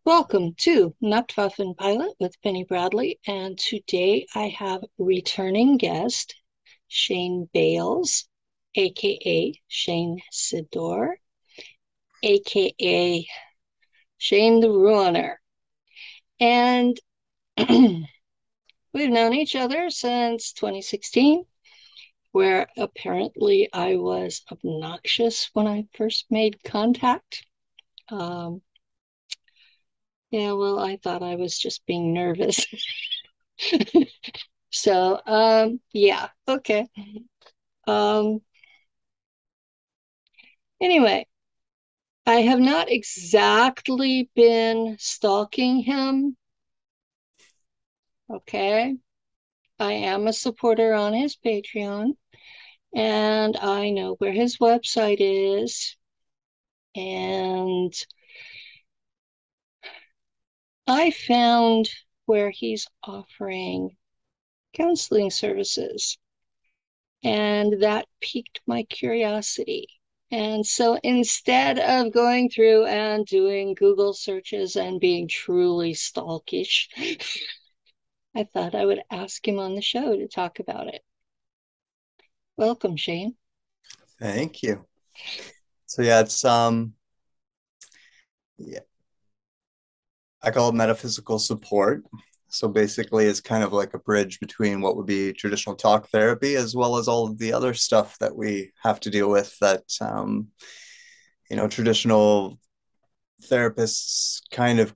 Welcome to Nacht Waffen Pilot with Penny Bradley, and today I have returning guest Shane Bales, aka Shane Sidor, aka Shane the Ruiner. And we've known each other since 2016, where apparently I was obnoxious when I first made contact. Um, yeah, well, I thought I was just being nervous. So, yeah, okay. Um, anyway, I have not exactly been stalking him. Okay. I am a supporter on his Patreon, and I know where his website is. And I found where he's offering counseling services, and that piqued my curiosity. And so instead of going through and doing Google searches and being truly stalkish, I thought I would ask him on the show to talk about it. Welcome, Shane. Thank you. So yeah, yeah, I call it metaphysical support. So basically it's kind of like a bridge between what would be traditional talk therapy as well as all of the other stuff that we have to deal with that traditional therapists kind of,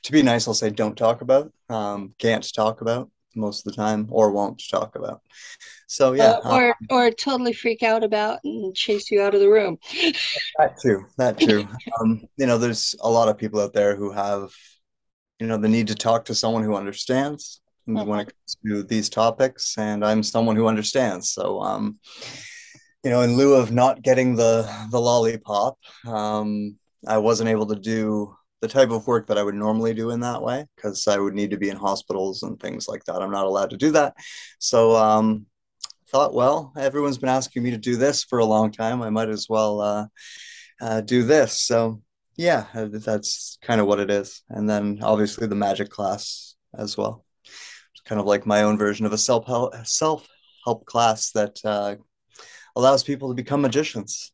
to be nice, I'll say don't talk about, can't talk about most of the time or won't talk about. So yeah, Or totally freak out about and chase you out of the room. that too. There's a lot of people out there who have the need to talk to someone who understands when Mhm. it comes to these topics, and I'm someone who understands. So, in lieu of not getting the lollipop, I wasn't able to do the type of work that I would normally do in that way because I would need to be in hospitals and things like that. I'm not allowed to do that. So, thought, well, everyone's been asking me to do this for a long time. I might as well do this. So yeah, that's kind of what it is. And then obviously the magic class as well. It's kind of like my own version of a self help class that allows people to become magicians.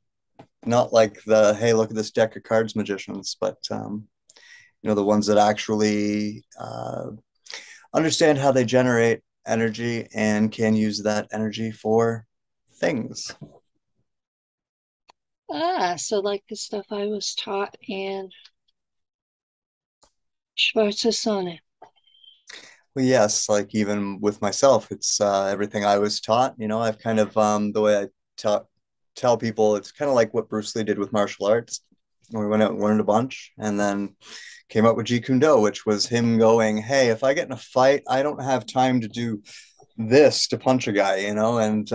Not like the hey, look at this deck of cards magicians, but the ones that actually understand how they generate energy and can use that energy for things. So like the stuff I was taught in Schwarze Sonne. Well, yes, like even with myself, it's everything I was taught. I've kind of the way I ta tell people, it's kind of like what Bruce Lee did with martial arts. We went out and learned a bunch, and then came up with Jeet Kune Do, which was him going, "Hey, if I get in a fight, I don't have time to do this to punch a guy, and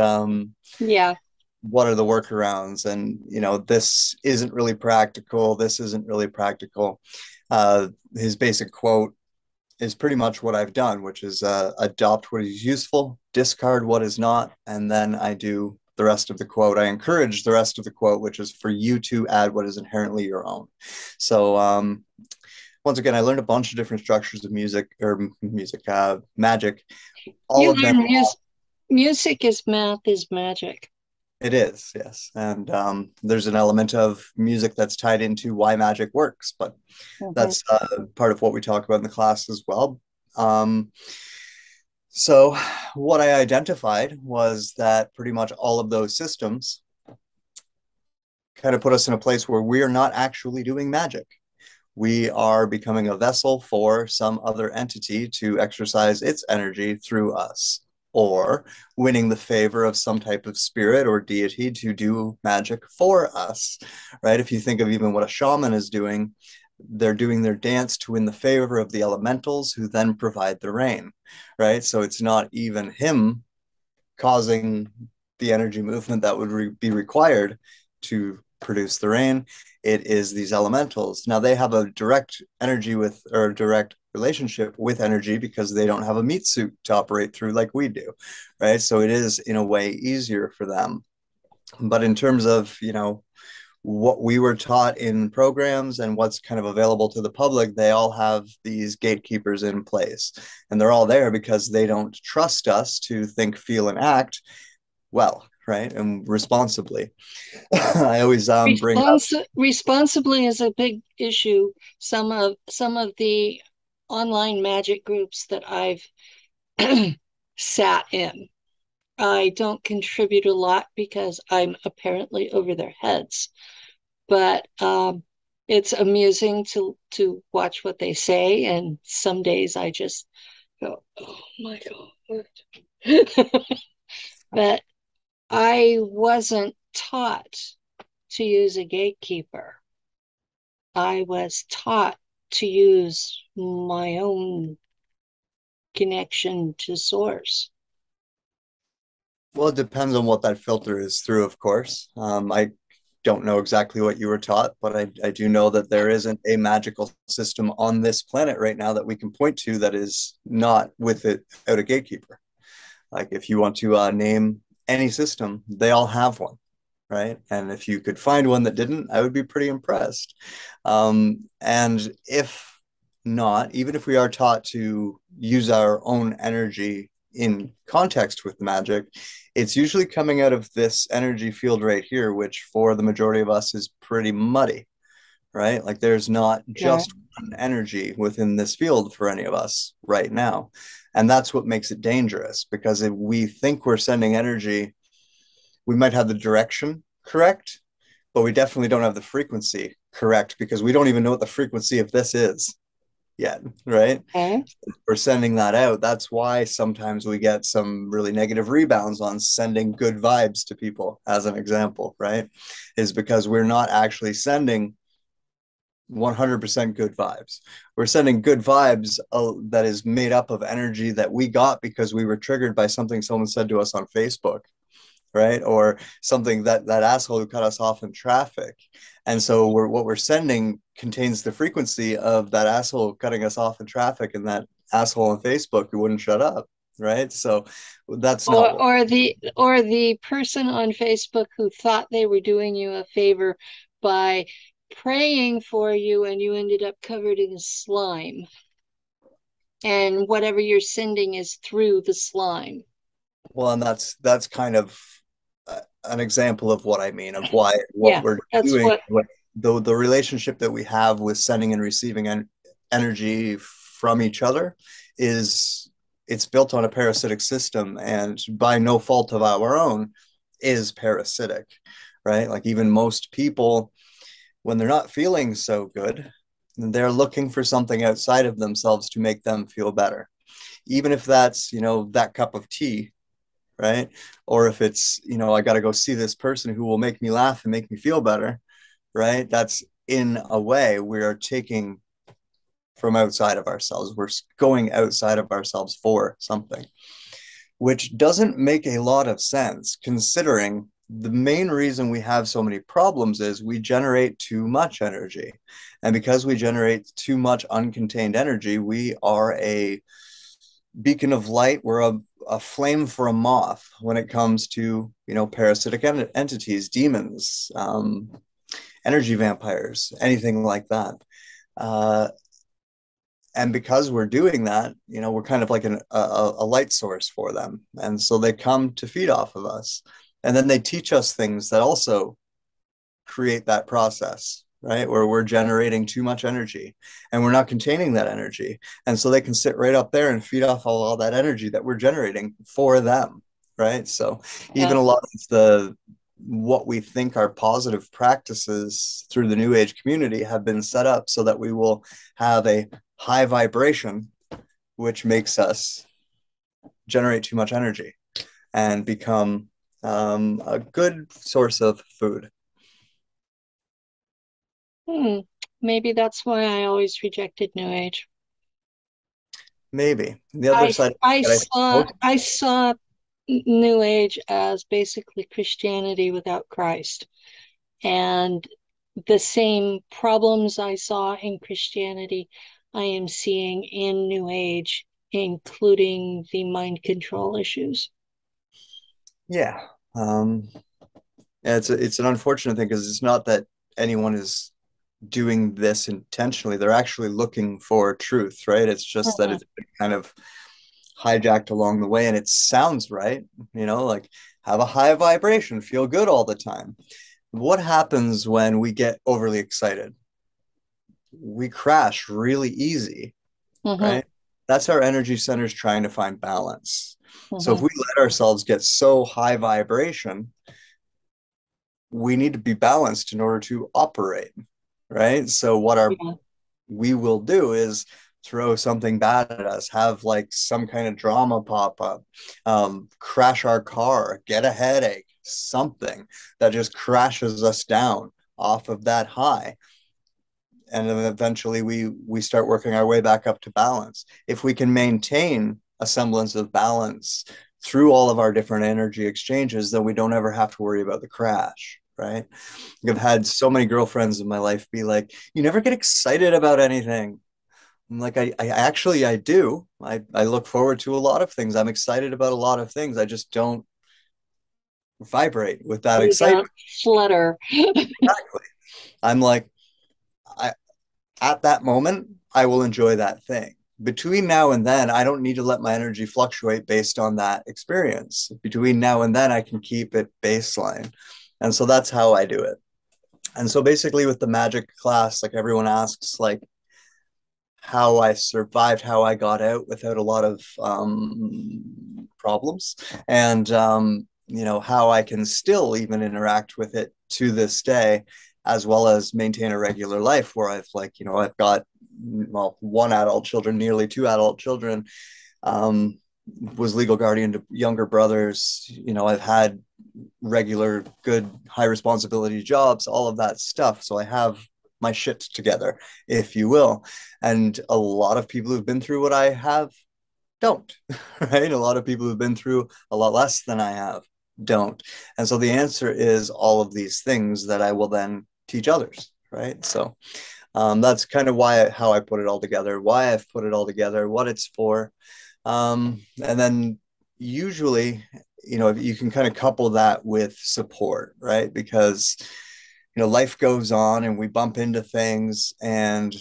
Yeah. what are the workarounds? And this isn't really practical. This isn't really practical." His basic quote is pretty much what I've done, which is adopt what is useful, discard what is not, and then I do the rest of the quote. I encourage the rest of the quote, which is for you to add what is inherently your own. So once again, I learned a bunch of different structures of magic. All You of them, learn music is math is magic. it is, yes. And there's an element of music that's tied into why magic works, but Mhm. that's part of what we talk about in the class as well. Um, So, what I identified was that pretty much all of those systems kind of put us in a place where we are not actually doing magic. We are becoming a vessel for some other entity to exercise its energy through us, or winning the favor of some type of spirit or deity to do magic for us, right? If you think of even what a shaman is doing, they're doing their dance to win the favor of the elementals who then provide the rain, right? So it's not even him causing the energy movement that would be required to produce the rain. It is these elementals. Now they have a direct energy with or direct relationship with energy because they don't have a meat suit to operate through like we do, right? So it is in a way easier for them. But in terms of, what we were taught in programs and what's kind of available to the public, they all have these gatekeepers in place. And they're all there because they don't trust us to think, feel, and act well, right? And responsibly. I always bring up, Responsibly is a big issue. Some of the online magic groups that I've sat in, I don't contribute a lot because I'm apparently over their heads. But it's amusing to watch what they say, and some days I just go, "Oh my God!" But I wasn't taught to use a gatekeeper. I was taught to use my own connection to source. well, it depends on what that filter is through, of course. I don't know exactly what you were taught, but I do know that there isn't a magical system on this planet right now that we can point to that is not with it out a gatekeeper. Like if you want to name any system, they all have one, right? And if you could find one that didn't, I would be pretty impressed. And if not, even if we are taught to use our own energy in context with magic, it's usually coming out of this energy field right here, which for the majority of us is pretty muddy, right? Like there's not Yeah. just one energy within this field for any of us right now. And that's what makes it dangerous because if we think we're sending energy, we might have the direction correct, but we definitely don't have the frequency correct because we don't even know what the frequency of this is yet, right? Okay. We're sending that out. That's why sometimes we get some really negative rebounds on sending good vibes to people, as an example, right? Is because we're not actually sending 100% good vibes. We're sending good vibes that is made up of energy that we got because we were triggered by something someone said to us on Facebook, right? Or something that asshole who cut us off in traffic. And so what we're sending contains the frequency of that asshole cutting us off in traffic and that asshole on Facebook who wouldn't shut up, right? So that's not Or what. or the person on Facebook who thought they were doing you a favor by praying for you and you ended up covered in slime. And whatever you're sending is through the slime. Well, and that's kind of an example of what I mean, of why what Yeah, we're that's doing, what. the relationship that we have with sending and receiving energy from each other is it's built on a parasitic system, and by no fault of our own, is parasitic, right? Like even most people, when they're not feeling so good, they're looking for something outside of themselves to make them feel better, even if that's that cup of tea, right? Or if it's, I got to go see this person who will make me laugh and make me feel better, right? That's in a way we are taking from outside of ourselves. We're going outside of ourselves for something, which doesn't make a lot of sense considering the main reason we have so many problems is we generate too much energy. And because we generate too much uncontained energy, we are a beacon of light. We're a flame for a moth when it comes to parasitic entities, demons, energy vampires, anything like that. Uh, and because we're doing that, we're kind of like a light source for them, and so they come to feed off of us, and then they teach us things that also create that process, right? Where we're generating too much energy and we're not containing that energy. And so they can sit right up there and feed off all that energy that we're generating for them, right? So even Yeah. a lot of the what we think are positive practices through the new age community have been set up so that we will have a high vibration, which makes us generate too much energy and become a good source of food. Hmm. Maybe that's why I always rejected New Age. Maybe the other I side I that I think saw most I saw New Age as basically Christianity without Christ, and the same problems I saw in Christianity, I am seeing in New Age, including the mind control issues. yeah, yeah, it's an unfortunate thing because it's not that anyone is doing this intentionally. They're actually looking for truth, right? It's just that Mhm. it's been kind of hijacked along the way and it sounds right, like have a high vibration, feel good all the time. What happens when we get overly excited? We crash really easy, Mhm. right? That's our energy centers trying to find balance. So if Mhm. we let ourselves get so high vibration, we need to be balanced in order to operate, right? So what our Yeah. we will do is throw something bad at us, have like some kind of drama pop up, crash our car, get a headache, something that just crashes us down off of that high. And then eventually we start working our way back up to balance. If we can maintain a semblance of balance through all of our different energy exchanges, then we don't ever have to worry about the crash, right? I've had so many girlfriends in my life be like, you never get excited about anything. I'm like, I actually I do. I look forward to a lot of things. I'm excited about a lot of things. I just don't vibrate with that You don't excitement. flutter. Exactly. I'm like, I at that moment, I will enjoy that thing. Between now and then, I don't need to let my energy fluctuate based on that experience. Between now and then, I can keep it baseline. And so that's how I do it. And so basically with the magic class, like everyone asks, like how I survived, how I got out without a lot of problems, and how I can still even interact with it to this day, as well as maintain a regular life where I've got one adult children, nearly two adult children, um, was legal guardian to younger brothers. I've had regular, good, high responsibility jobs, all of that stuff. So I have my shit together, if you will. And a lot of people who've been through what I have don't, right? A lot of people who've been through a lot less than I have don't. And so the answer is all of these things that I will then teach others, right? So that's kind of how I put it all together, why I've put it all together, what it's for. And then usually, you can kind of couple that with support, right? Because, life goes on and we bump into things and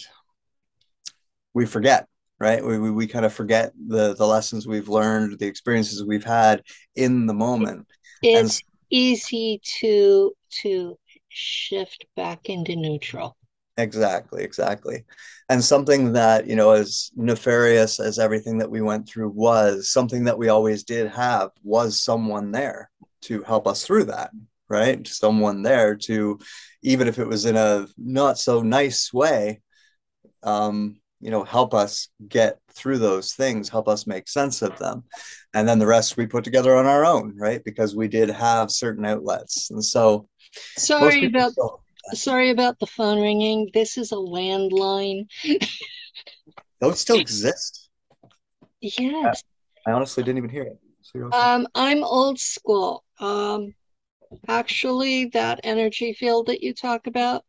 we forget, right? We kind of forget the lessons we've learned, the experiences we've had in the moment. And It's easy to shift back into neutral. exactly, exactly. And something that, as nefarious as everything that we went through was, something that we always did have was someone there to help us through that, right? Someone there to, even if it was in a not so nice way, help us get through those things, help us make sense of them. And then the rest we put together on our own, right? Because we did have certain outlets. And so most Sorry people about don't. sorry about the phone ringing. This is a landline. Those still exist. Yes. I honestly didn't even hear it. So you're okay. I'm old school. Actually, that energy field that you talk about,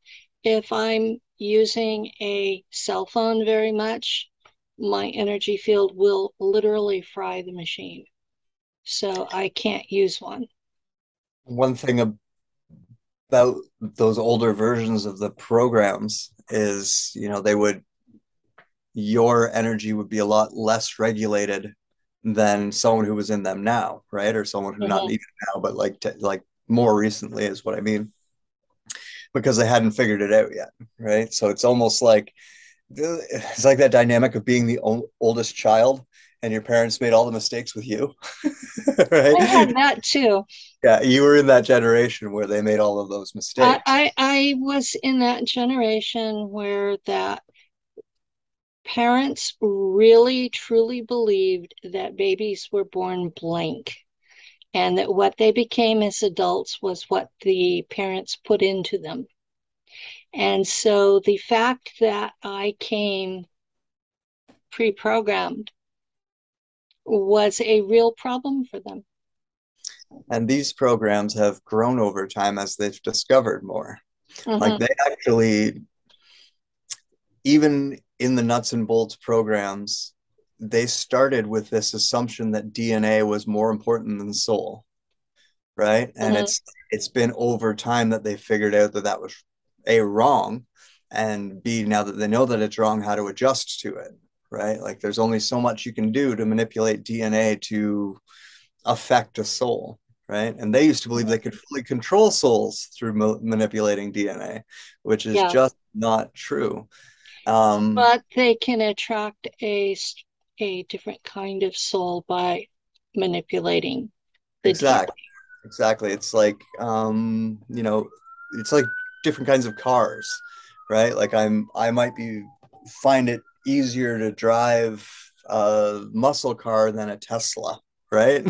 if I'm using a cell phone very much, my energy field will literally fry the machine. So I can't use one. One thing about those older versions of the programs is, your energy would be a lot less regulated than someone who was in them now, right? Or someone who not Mhm. even now, but like more recently is what I mean, because they hadn't figured it out yet, right? So it's like that dynamic of being the oldest child and your parents made all the mistakes with you, right? I had that too. Yeah, you were in that generation where they made all of those mistakes. I was in that generation where that parents really truly believed that babies were born blank and that what they became as adults was what the parents put into them. And so the fact that I came pre-programmed was a real problem for them. And these programs have grown over time as they've discovered more. Like Mm-hmm, they actually, even in the nuts and bolts programs, they started with this assumption that DNA was more important than soul, right? And mm-hmm, it's been over time that they figured out that that was A, wrong, and B, now that they know that it's wrong, how to adjust to it, right? Like there's only so much you can do to manipulate DNA to affect a soul, right? And they used to believe they could fully control souls through manipulating DNA, which is Yeah, just not true. Um, but they can attract a different kind of soul by manipulating the exactly, DNA. exactly. It's like, it's like different kinds of cars, right? Like I might be find it easier to drive a muscle car than a Tesla, right?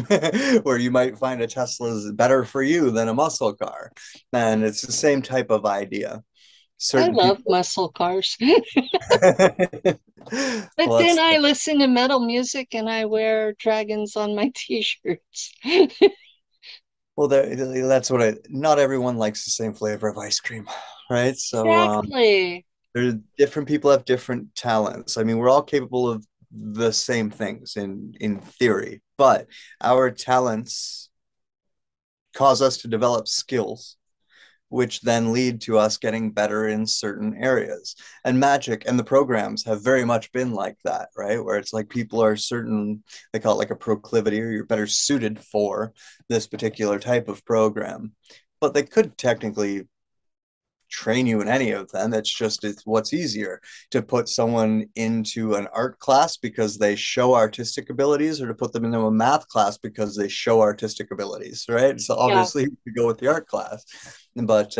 Where you might find a Tesla is better for you than a muscle car. And it's the same type of idea. I Certain love people. muscle cars. But Well, then that's I listen to metal music and I wear dragons on my t-shirts. well, that's what I. Not everyone likes the same flavor of ice cream, right? So, Exactly. there's different people have different talents. I mean, we're all capable of the same things in theory, but our talents cause us to develop skills which then lead to us getting better in certain areas. And magic and the programs have very much been like that, right? Where it's like people are certain, they call it like a proclivity, or you're better suited for this particular type of program. But they could technically train you in any of them. It's what's easier to put someone into an art class because they show artistic abilities, or to put them into a math class because they show artistic abilities, right? So Yeah, obviously you go with the art class, but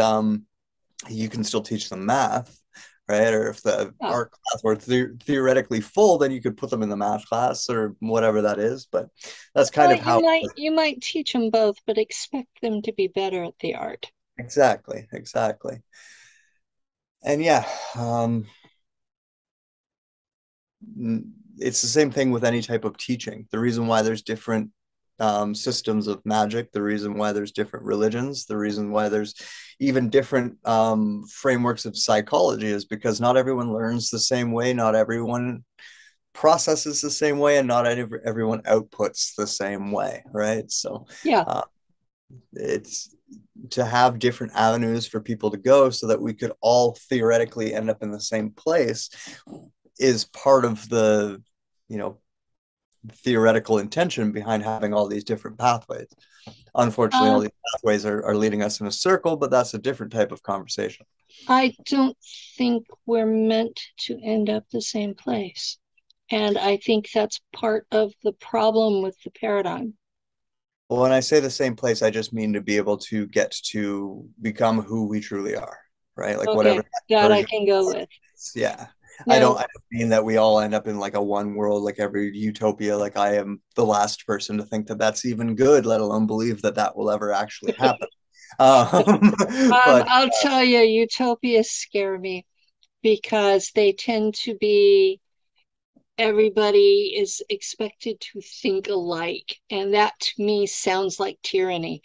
you can still teach them math, right? Or if the yeah. art class were theoretically full, then you could put them in the math class or whatever that is. But that's kind Well, of how. you might teach them both, but expect them to be better at the art. Exactly, exactly. And yeah, um, it's the same thing with any type of teaching. The reason why there's different systems of magic, the reason why there's different religions, the reason why there's even different frameworks of psychology is because not everyone learns the same way, not everyone processes the same way, and not everyone outputs the same way, right? So Yeah. uh, it's to have different avenues for people to go so that we could all theoretically end up in the same place is part of the, you know, theoretical intention behind having all these different pathways. Unfortunately, all Uh, these pathways are leading us in a circle, but that's a different type of conversation. I don't think we're meant to end up the same place. And I think that's part of the problem with the paradigm. Well, when I say the same place, I just mean to be able to get to become who we truly are, right? Like whatever Okay, that that I version can go with. is. Yeah. Now, I don't mean that we all end up in like a one world, like every utopia. Like I am the last person to think that that's even good, let alone believe that that will ever actually happen. But I'll tell you, utopias scare me because they tend to be everybody is expected to think alike. And that to me sounds like tyranny.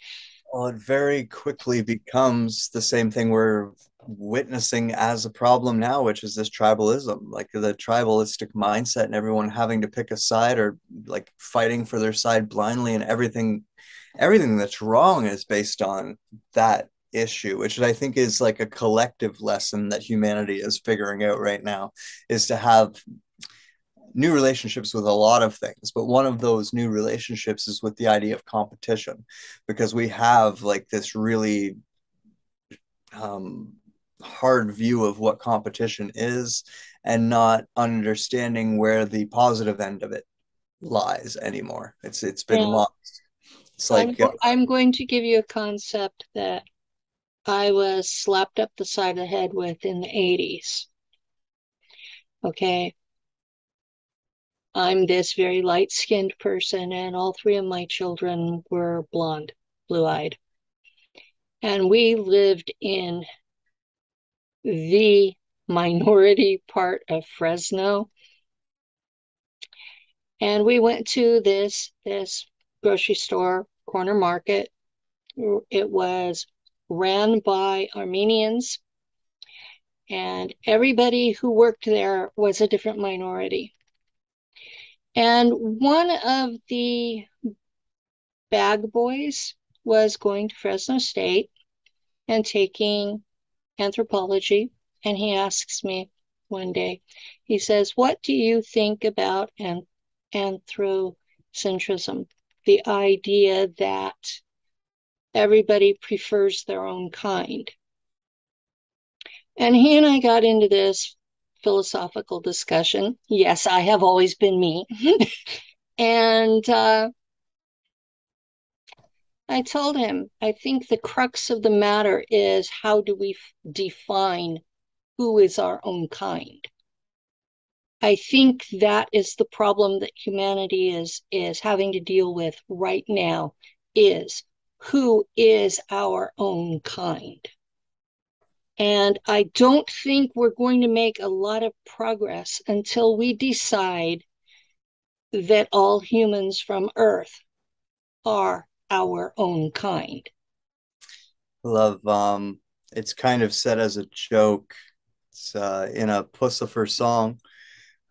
well, it very quickly becomes the same thing we're witnessing as a problem now, which is this tribalism, like the tribalistic mindset, and everyone having to pick a side or like fighting for their side blindly, and everything that's wrong is based on that issue, which I think is like a collective lesson that humanity is figuring out right now, is to have new relationships with a lot of things, but one of those new relationships is with the idea of competition, because we have like this really um, hard view of what competition is, and not understanding where the positive end of it lies anymore. It's been Yeah, lost. It's like I'm going to give you a concept that I was slapped up the side of the head with in the 80s. Okay. I'm this very light skinned person, and all three of my children were blonde, blue eyed. And we lived in the minority part of Fresno. And we went to this grocery store, corner market. It was ran by Armenians, and everybody who worked there was a different minority. And one of the bag boys was going to Fresno State and taking anthropology, and he asks me one day, he says, "What do you think about anthropocentrism? The idea that everybody prefers their own kind." And he and I got into this philosophical discussion. Yes, I have always been me. And I told him, I think the crux of the matter is how do we define who is our own kind? I think that is the problem that humanity is having to deal with right now is who is our own kind. And I don't think we're going to make a lot of progress until we decide that all humans from Earth are our own kind. Love, it's kind of said as a joke. It's in a Pussifer song,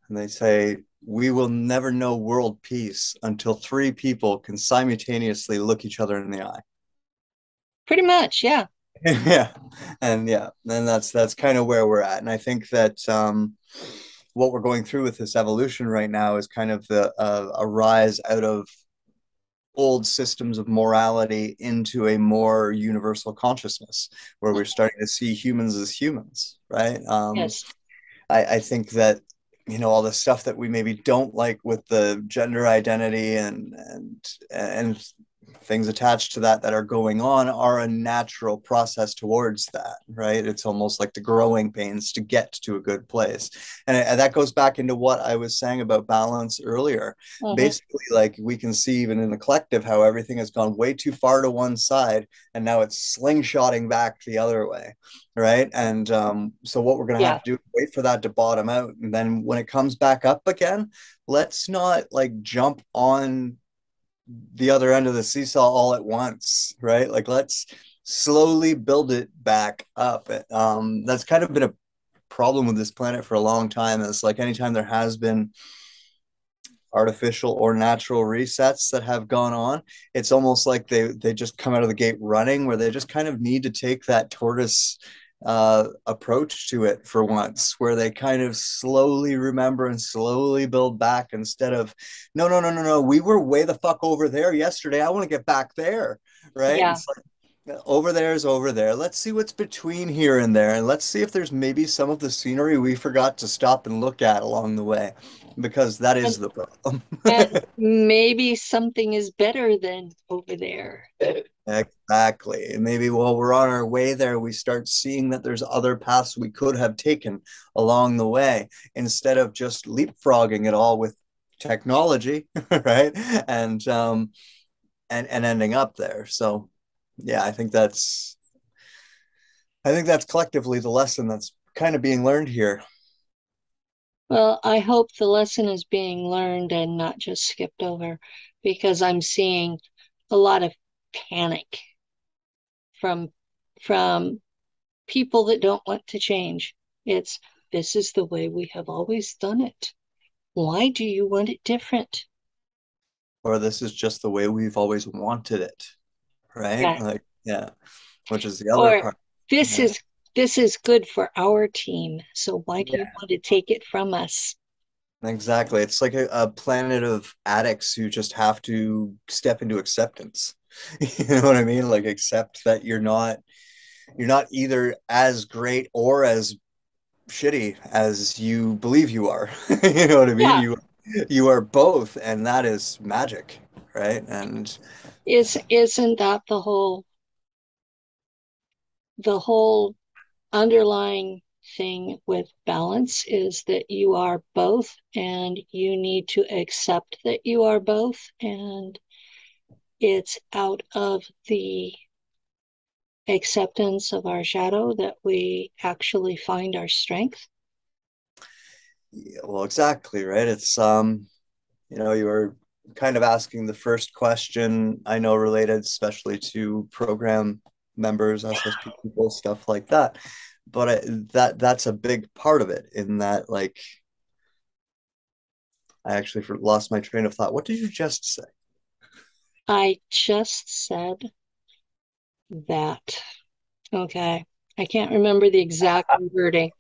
and they say, "We will never know world peace until three people can simultaneously look each other in the eye." Pretty much, yeah. Yeah, and yeah, and that's kind of where we're at. And I think that what we're going through with this evolution right now is kind of a rise out of old systems of morality into a more universal consciousness where we're starting to see humans as humans, right? Yes. I think that all the stuff that we maybe don't like with the gender identity and things attached to that are going on are a natural process towards that, right? It's almost like the growing pains to get to a good place. And that goes back into what I was saying about balance earlier. Mm-hmm. Basically, like we can see even in the collective how everything has gone way too far to one side and now it's slingshotting back the other way, right? And so what we're going to have Yeah. to do is wait for that to bottom out, and then when it comes back up again, let's not like jump on the other end of the seesaw all at once, right? Like let's slowly build it back up. That's kind of been a problem with this planet for a long time. It's like anytime there has been artificial or natural resets that have gone on, it's almost like they just come out of the gate running, where they just kind of need to take that tortoise approach to it for once, where they kind of slowly remember and slowly build back instead of no, no, no, no, no, we were way the fuck over there yesterday, I want to get back there, right? Yeah. It's like over there is over there. Let's see what's between here and there, and let's see if there's maybe some of the scenery we forgot to stop and look at along the way, because that is And the problem. and maybe something is better than over there. Exactly. And maybe while we're on our way there, we start seeing that there's other paths we could have taken along the way instead of just leapfrogging it all with technology, right? And and ending up there. So yeah, I think that's collectively the lesson that's kind of being learned here. Well, I hope the lesson is being learned and not just skipped over because I'm seeing a lot of panic from from people that don't want to change. It's this is the way we have always done it. Why do you want it different? Or this is just the way we've always wanted it, right? Yeah. Like, yeah, which is the other Or part. this Yeah. is this is good for our team. So why do you Yeah. want to take it from us? Exactly. It's like a planet of addicts who just have to step into acceptance. You know what I mean? Like accept that you're not either as great or as shitty as you believe you are. You know what I mean? Yeah. You are both, and that is magic, right? And Isn't that the whole underlying thing with balance is that you are both and you need to accept that you are both and it's out of the acceptance of our shadow that we actually find our strength. yeah, well, exactly, right? It's you were kind of asking the first question, I know, related especially to program members, SSP people, stuff like that. But that's a big part of it. In that, like, I actually lost my train of thought. What did you just say? I just said that. Okay. I can't remember the exact wording,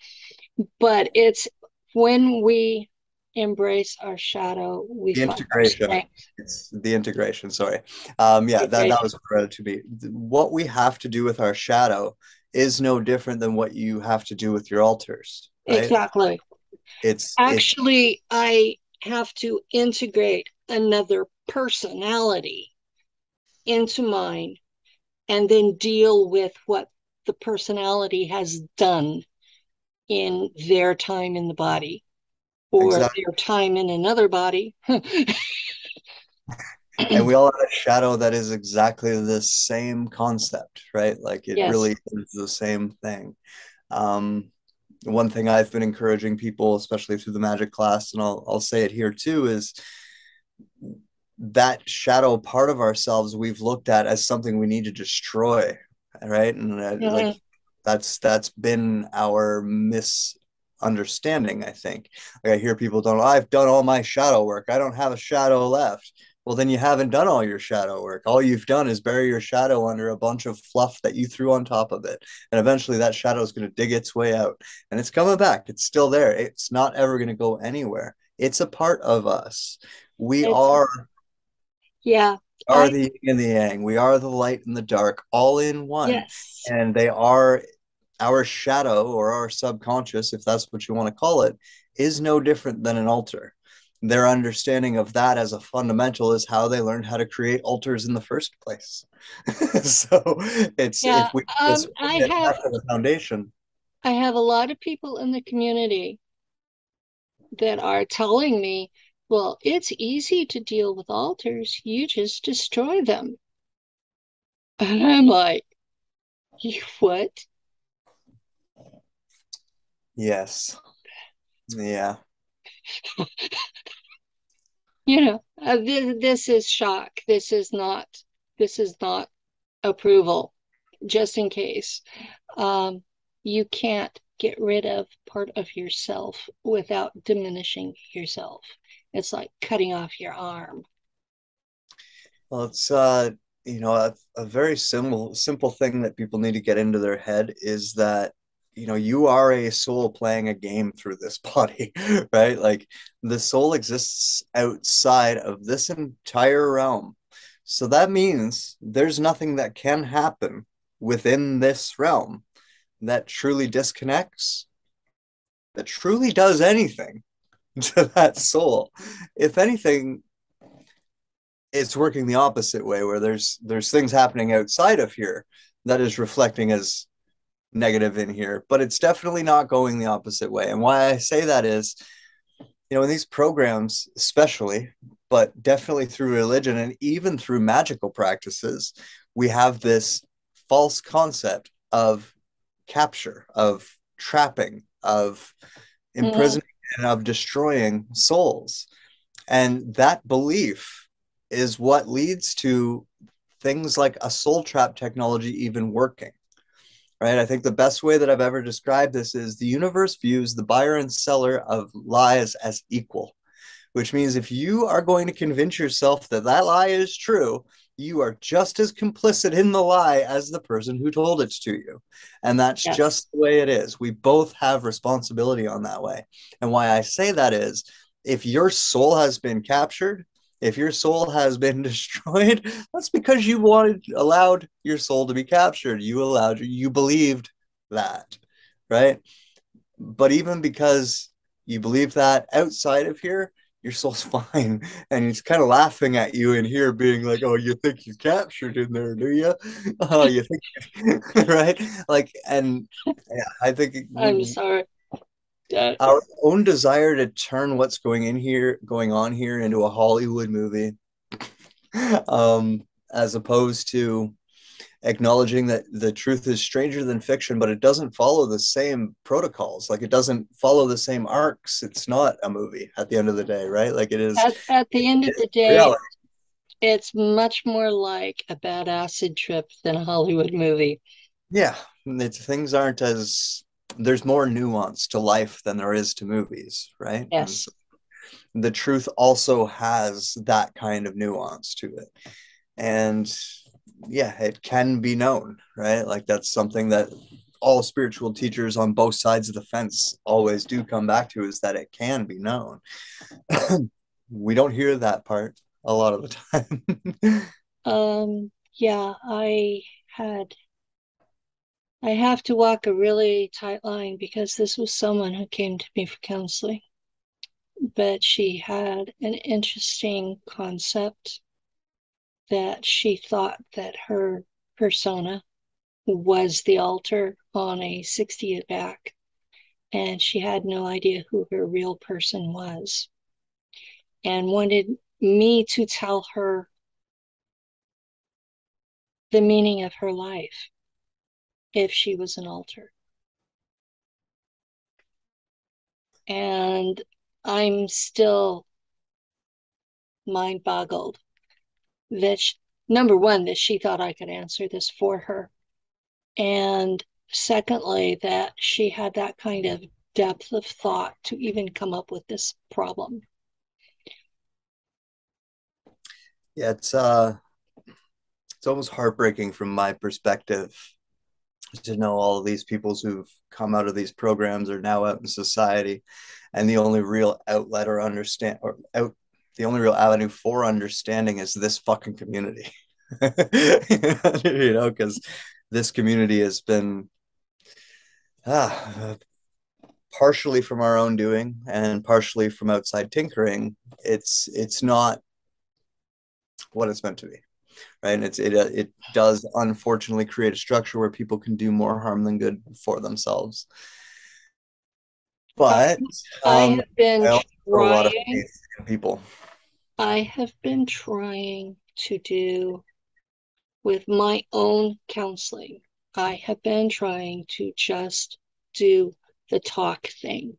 but it's when we embrace our shadow, we The find our integration. strength. It's the integration, sorry. Yeah, that Integration. was what read it to me. What we have to do with our shadow is no different than what you have to do with your altars, right? Exactly. It's Actually, I have to integrate another personality into mine and then deal with what the personality has done in their time in the body or exactly. their time in another body. And we all have a shadow that is exactly the same concept, right? Like it Yes. really is the same thing. Um, One thing I've been encouraging people, especially through the magic class, and I'll say it here too, is that shadow part of ourselves we've looked at as something we need to destroy, right? And like Mhm. that's been our misunderstanding, I think. Like I hear people don't, I've done all my shadow work, I don't have a shadow left. Well, then you haven't done all your shadow work. All you've done is bury your shadow under a bunch of fluff that you threw on top of it. And eventually that shadow is going to dig its way out and it's coming back. It's still there. It's not ever going to go anywhere. It's a part of us. We It's, yeah, are I, the yin and the yang. We are the light and the dark, all in one. yes, And they are our shadow or our subconscious, if that's what you want to call it, is no different than an altar. Their understanding of that as a fundamental is how they learned how to create altars in the first place. So it's yeah. if we just I get have, back to the foundation. I have a lot of people in the community that are telling me, well, it's easy to deal with altars. You just destroy them. And I'm like, you what? Yes. Yeah. This is shock. This is not approval, just in case. Um, you can't get rid of part of yourself without diminishing yourself. It's like cutting off your arm. Well, it's a very simple thing that people need to get into their head is that you are a soul playing a game through this body, right? Like the soul exists outside of this entire realm. So that means there's nothing that can happen within this realm that truly disconnects, that truly does anything to that soul. If anything, it's working the opposite way where there's things happening outside of here that is reflecting as negative in here, but it's definitely not going the opposite way. And why I say that is, in these programs especially, but definitely through religion and even through magical practices, we have this false concept of capture, of trapping, of Mm-hmm. imprisoning, and of destroying souls. And that belief is what leads to things like a soul trap technology even working, right? I think the best way that I've ever described this is the universe views the buyer and seller of lies as equal, which means if you are going to convince yourself that that lie is true, you are just as complicit in the lie as the person who told it to you. And that's Yes. just the way it is. We both have responsibility on that way. And why I say that is if your soul has been captured, if your soul has been destroyed, that's because you allowed your soul to be captured. You believed that, right? But even because you believe that outside of here, your soul's fine. And he's kind of laughing at you in here, being like, oh, you think you're captured in there, do you? Oh, you think, right? Like, and yeah, I think I'm sorry. Uh, our own desire to turn what's going on here into a Hollywood movie, as opposed to acknowledging that the truth is stranger than fiction, but it doesn't follow the same protocols. Like it doesn't follow the same arcs. It's not a movie at the end of the day, right? Like at the end it of is the day, reality. it's much more like a bad acid trip than a Hollywood movie. Yeah. Things aren't as there's more nuance to life than there is to movies, right? And Yes. so the truth also has that kind of nuance to it. And yeah, it can be known, right? Like that's something that all spiritual teachers on both sides of the fence always do come back to is that it can be known. We don't hear that part a lot of the time. Yeah, I have to walk a really tight line because this was someone who came to me for counseling, but she had an interesting concept that she thought that her persona was the altar on a 60th back, and she had no idea who her real person was, and wanted me to tell her the meaning of her life if she was an altar. And I'm still mind boggled that number one, that she thought I could answer this for her. And secondly, that she had that kind of depth of thought to even come up with this problem. Yeah, it's almost heartbreaking from my perspective to know all of these people who've come out of these programs are now out in society, and the only real outlet or understand or out the only real avenue for understanding is this fucking community. Because this community has been ah, partially from our own doing and partially from outside tinkering. It's not what it's meant to be, right? And it does unfortunately create a structure where people can do more harm than good for themselves. I, But I have been I also put a lot of trying, faith in people. I have been trying to do with my own counseling. I have been trying to just do the talk thing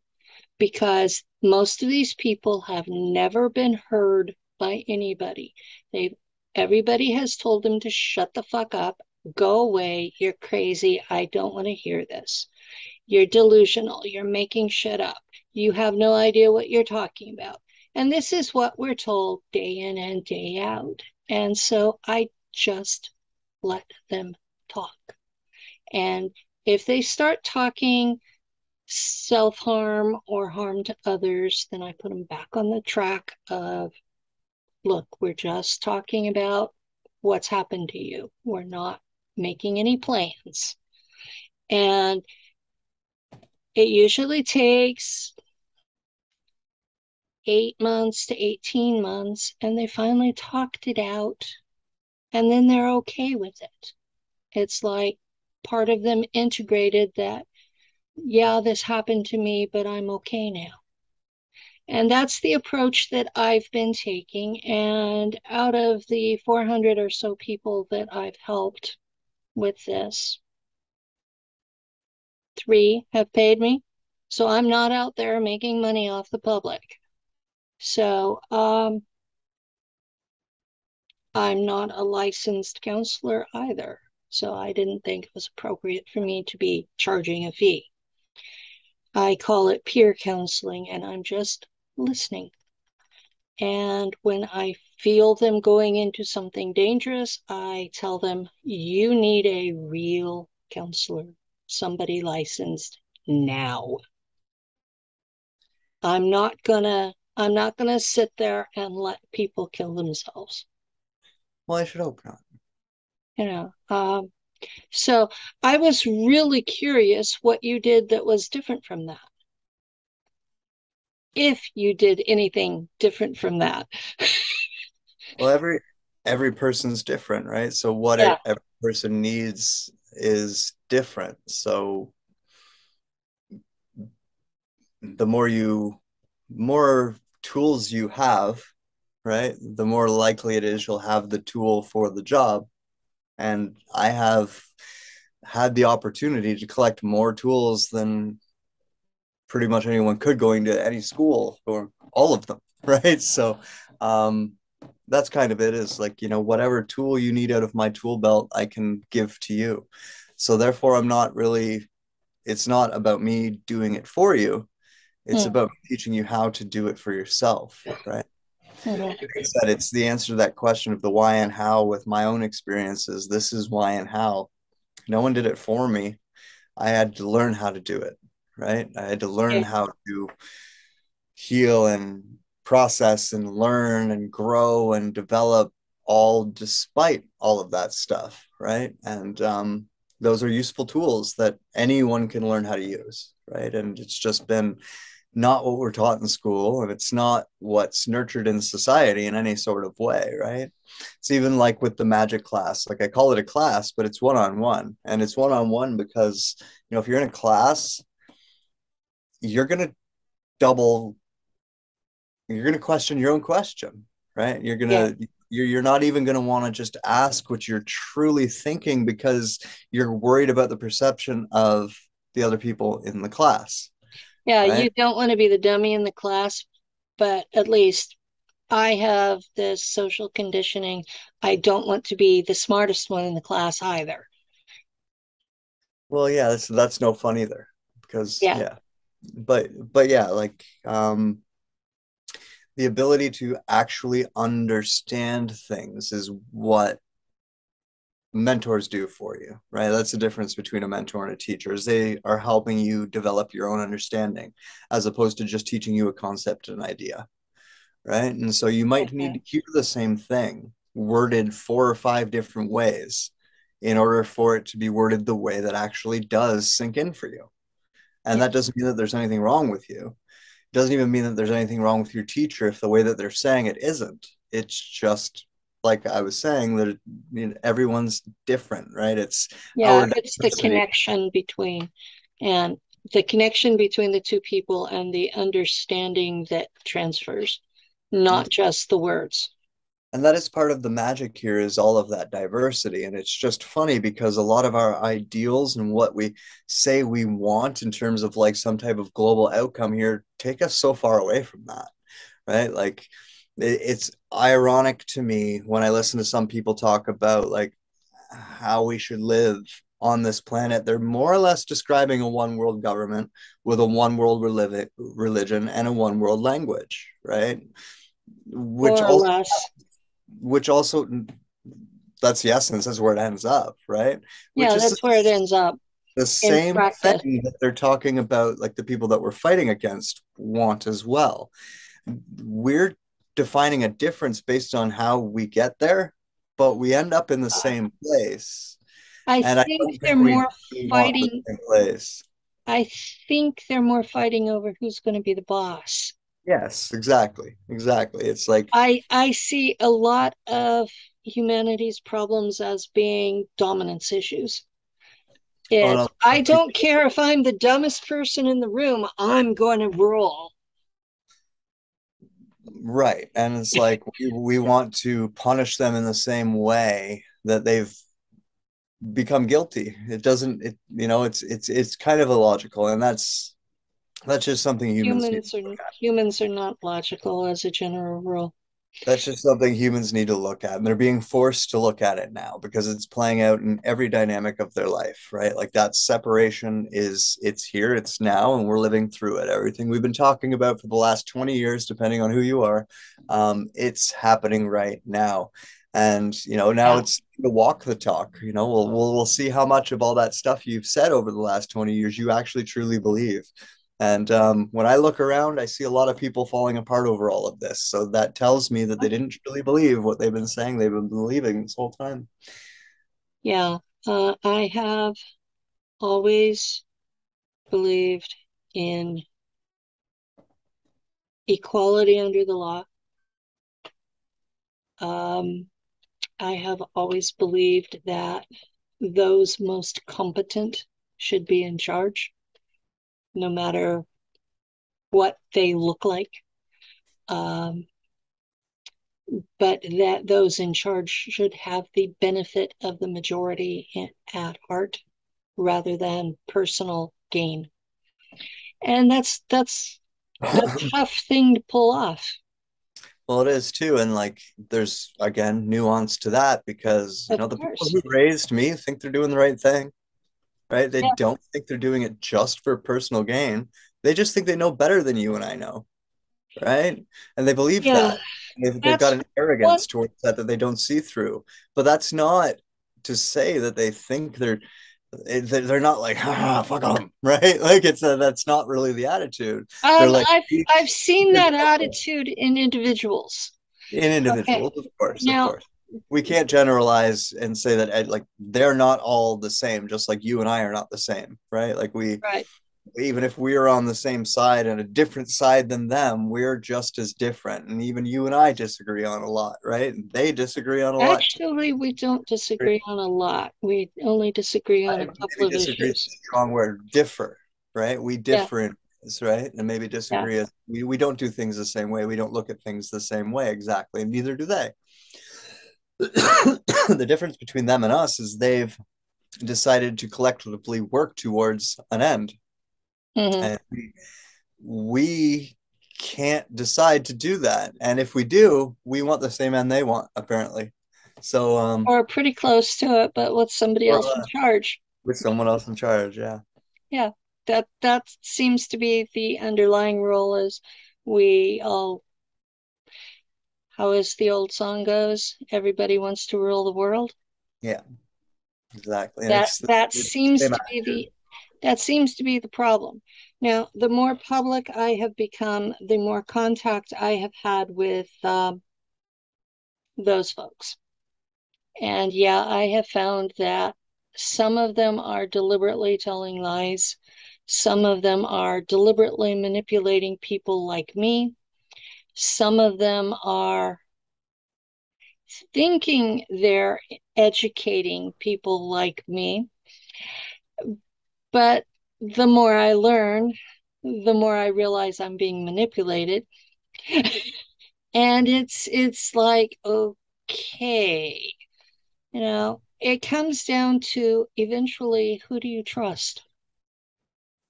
because most of these people have never been heard by anybody. They Everybody has told them to shut the fuck up, go away, you're crazy, I don't want to hear this. You're delusional, you're making shit up. You have no idea what you're talking about. And this is what we're told day in and day out. And so I just let them talk. And if they start talking self harm or harm to others, then I put them back on the track of, look, we're just talking about what's happened to you. We're not making any plans. And it usually takes 8 months to 18 months, and they finally talked it out, and then they're okay with it. It's like part of them integrated that, yeah, this happened to me, but I'm okay now. And that's the approach that I've been taking. And out of the 400 or so people that I've helped with this, 3 have paid me. So I'm not out there making money off the public. So I'm not a licensed counselor either. So I didn't think it was appropriate for me to be charging a fee. I call it peer counseling, and I'm just listening. And when I feel them going into something dangerous, I tell them, you need a real counselor, somebody licensed now. I'm not gonna sit there and let people kill themselves. Well, I should hope not. You know. So I was really curious what you did that was different from that. If you did anything different from that. Well, every person's different, right? So what Yeah. every person needs is different. So the more tools you have, right, the more likely it is you'll have the tool for the job. And I have had the opportunity to collect more tools than pretty much anyone could going to any school or all of them, right? So that's kind of it, is like, whatever tool you need out of my tool belt, I can give to you. So therefore, it's not about me doing it for you. It's Mm-hmm. about teaching you how to do it for yourself, right? Mm-hmm. Like I said, it's the answer to that question of the why and how with my own experiences. This is why and how. No one did it for me. I had to learn how to do it, right? I had to learn Yeah. how to heal and process and learn and grow and develop all despite all of that stuff, right? And those are useful tools that anyone can learn how to use, right? And it's just been not what we're taught in school, and it's not what's nurtured in society in any sort of way, right? It's even like with the magic class. Like I call it a class, but it's one on one. And it's one on one because, if you're in a class, you're going to double you're going to question your own question, right? Yeah. You're not even going to want to just ask what you're truly thinking because you're worried about the perception of the other people in the class, Yeah, right? you don't want to be the dummy in the class, but at least I have this social conditioning. I don't want to be the smartest one in the class either. Well, yeah, that's no fun either because Yeah. yeah. But yeah, like the ability to actually understand things is what mentors do for you, right? That's the difference between a mentor and a teacher is they are helping you develop your own understanding as opposed to just teaching you a concept and idea, right? And so you might need to Okay. hear the same thing worded 4 or 5 different ways in order for it to be worded the way that actually does sink in for you. And Yeah. that doesn't mean that there's anything wrong with you. It doesn't even mean that there's anything wrong with your teacher if the way that they're saying it isn't. It's just like I was saying that everyone's different, right? It's Yeah, our it's the diversity. connection between and the connection between the two people and the understanding that transfers, not just the words. And that is part of the magic here is all of that diversity. And it's just funny because a lot of our ideals and what we say we want in terms of like some type of global outcome here take us so far away from that, right? Like it's ironic to me when I listen to some people talk about like how we should live on this planet. They're more or less describing a one world government with a one world religion and a one world language, right? Which More or also less. which also that's the essence, that's where it ends up, right? Which Yeah, is that's where it ends up the in same practice. thing that they're talking about, like the people that we're fighting against want as well. We're defining a difference based on how we get there, but we end up in the Uh, same place. I And I think don't they're think we more want the fighting. same place. I think they're more fighting over who's going to be the boss. Yes, exactly. Exactly. It's like, I see a lot of humanity's problems as being dominance issues. oh It's no, I don't care if I'm the dumbest person in the room, I'm going to rule. right. And it's like we want to punish them in the same way that they've become guilty. It doesn't it it's kind of illogical, and that's just something humans need. Humans are not logical as a general rule. That's just something humans need to look at, and they're being forced to look at it now because it's playing out in every dynamic of their life, right? Like that separation it's here, it's now, and we're living through it. Everything we've been talking about for the last 20 years, depending on who you are, it's happening right now. And now Yeah. it's to walk the talk. We'll see how much of all that stuff you've said over the last 20 years you actually truly believe. And when I look around, I see a lot of people falling apart over all of this. So that tells me that they didn't really believe what they've been saying they've been believing this whole time. Yeah. I have always believed in equality under the law. Um, I have always believed that those most competent should be in charge, no matter what they look like. Um, but that those in charge should have the benefit of the majority at heart rather than personal gain. And that's a tough thing to pull off. Well, it is too. And like, there's again nuance to that because, Of the people course. who raised me think they're doing the right thing, right? They Yeah. don't think they're doing it just for personal gain. They just think they know better than you and I know, right? And they believe Yeah. that. They've got That's an one. arrogance towards that they don't see through. But that's not to say that they think they're They're not like, ah, fuck them, right? Like that's not really the attitude. They're Um, like, I've I've seen that attitude in individuals. in Okay. individuals, of course, of Now, course. We can't generalize and say that like they're not all the same, just like you and I are not the same, right? Like we, right. even if we're on the same side and a different side than them, we're just as different. And even you and I disagree on a lot, right? And they disagree on a lot too. Actually, we don't disagree on a lot. We only disagree on a couple Maybe of disagree is issues. a strong word. Differ, right? We Yeah, differ in this, right? And maybe yeah. disagree is we don't do things the same way. We don't look at things the same way exactly, and neither do they. The difference between them and us is they've decided to collectively work towards an end. Hmm. And we can't decide to do that. And if we do, we want the same end they want, apparently. So, Or pretty close to it, but with somebody or else in charge. with someone else in charge, yeah. Yeah, that seems to be the underlying rule is we all, how is the old song goes, everybody wants to rule the world. Yeah, exactly. And That that it's seems the same to be the that seems to be the problem. Now, the more public I have become, the more contact I have had with those folks. And yeah, I have found that some of them are deliberately telling lies. Some of them are deliberately manipulating people like me. Some of them are thinking they're educating people like me. But the more I learn, the more I realize I'm being manipulated. And it's like, okay, it comes down to eventually who do you trust?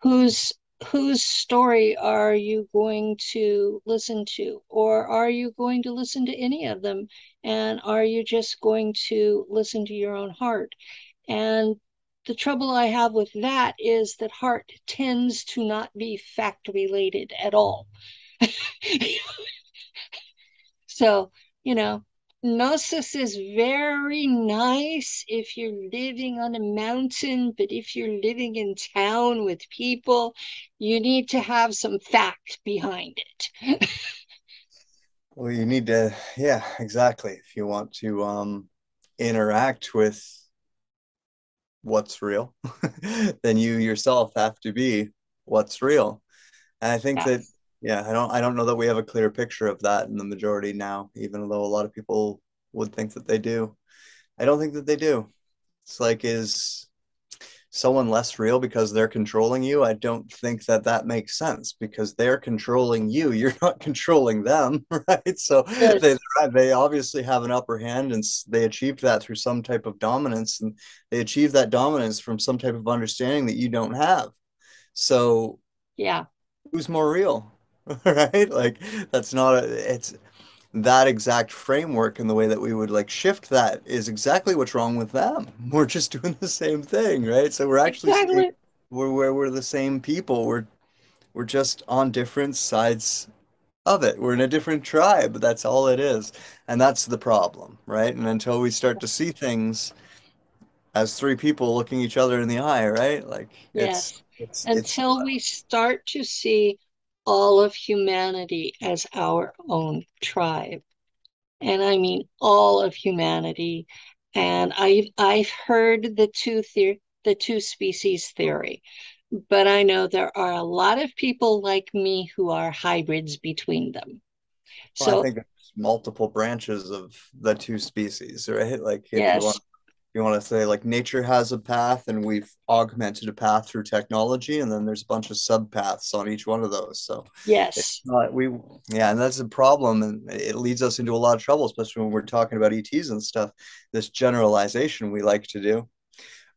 Whose whose story are you going to listen to? Or are you going to listen to any of them? And are you just going to listen to your own heart? And the trouble I have with that is that heart tends to not be fact related at all. So, you know, Gnosis is very nice if you're living on a mountain, but if you're living in town with people, you need to have some fact behind it. Well, you need to, yeah, exactly. If you want to interact with what's real, then you yourself have to be what's real. And I think Yeah, that, yeah, I don't know that we have a clear picture of that in the majority now, even though a lot of people would think that they do. I don't think that they do. It's like, is someone less real because they're controlling you? I don't think that that makes sense because they're controlling you. You're not controlling them, right? So good. they obviously have an upper hand, and they achieved that through some type of dominance, and they achieved that dominance from some type of understanding that you don't have. So Yeah, who's more real? Right? Like that's not a it's that exact framework and the way that we would like shift that is exactly what's wrong with them. We're just doing the same thing, right? So we're actually saying exactly. we're the same people. We're just on different sides of it. We're in a different tribe. That's all it is. And that's the problem, right? And until we start to see things as three people looking each other in the eye, right? Like Yes. it's Until we start to see all of humanity as our own tribe. And I mean all of humanity. And I've heard the two species theory, but I know there are a lot of people like me who are hybrids between them. well, I So think there's multiple branches of the two species, right? Like if yes, you want to say like nature has a path and we've augmented a path through technology, and then there's a bunch of subpaths on each one of those. So it's yes, not we yeah, and that's a problem, and it leads us into a lot of trouble, especially when we're talking about ETs and stuff. This generalization we like to do,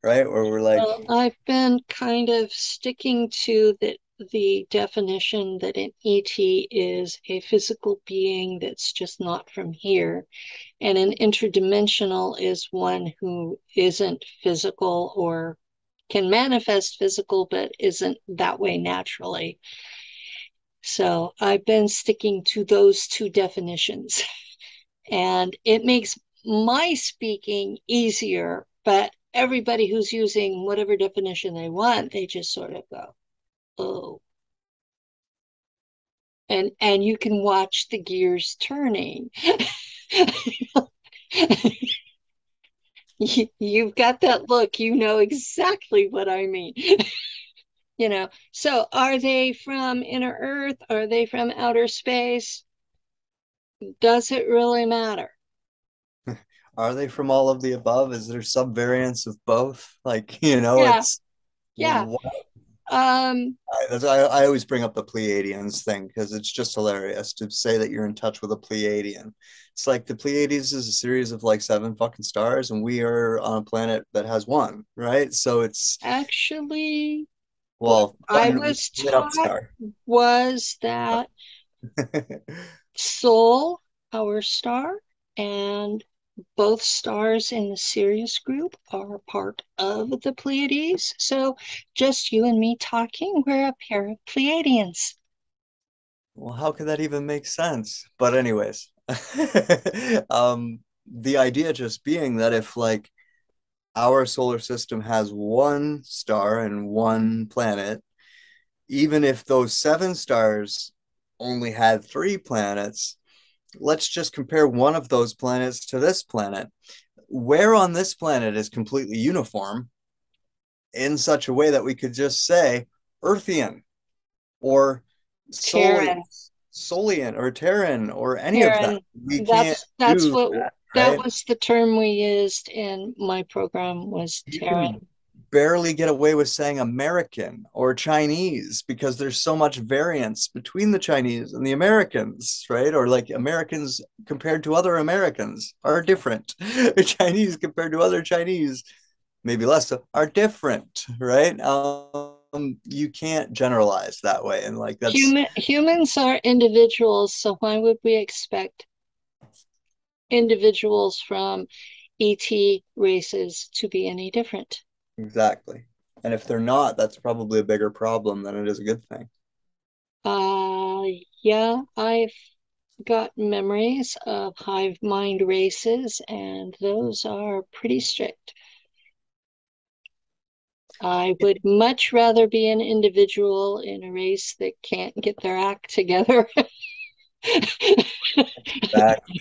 right? Where we're like, well, I've been kind of sticking to the definition that an ET is a physical being that's just not from here. And an interdimensional is one who isn't physical or can manifest physical, but isn't that way naturally. So I've been sticking to those two definitions, and it makes my speaking easier. But everybody who's using whatever definition they want, they just sort of go, oh, and you can watch the gears turning. You've got that look, you know exactly what I mean. So are they from inner Earth? Are they from outer space? Does it really matter? Are they from all of the above? Is there subvariants of both? Like, Yeah, it's yeah. what Um, I always bring up the Pleiadians thing because it's just hilarious to say that you're in touch with a Pleiadian. It's like the Pleiades is a series of like seven fucking stars, and we are on a planet that has one, right? So it's, Actually, what well, I one was lit up taught star. was that Sol, our star, and both stars in the Sirius group are part of the Pleiades. So just you and me talking, we're a pair of Pleiadians. Well, how could that even make sense? But anyways, the idea just being that if like our solar system has one star and one planet, even if those seven stars only had three planets, let's just compare one of those planets to this planet. Where on this planet is completely uniform in such a way that we could just say Earthian or Soli- Terran, Solian or Terran or any of that? Terran. We can't That's do what that, that right? was the term we used in my program was You Terran. can barely get away with saying American or Chinese because there's so much variance between the Chinese and the Americans, right? Or like Americans compared to other Americans are different. Chinese compared to other Chinese, maybe less so, are different, right? You can't generalize that way. And like that's Humans are individuals, so why would we expect individuals from ET races to be any different? exactly. And if they're not, that's probably a bigger problem than it is a good thing. Uh, yeah, I've got memories of hive mind races, and those are pretty strict. I would much rather be an individual in a race that can't get their act together. Exactly.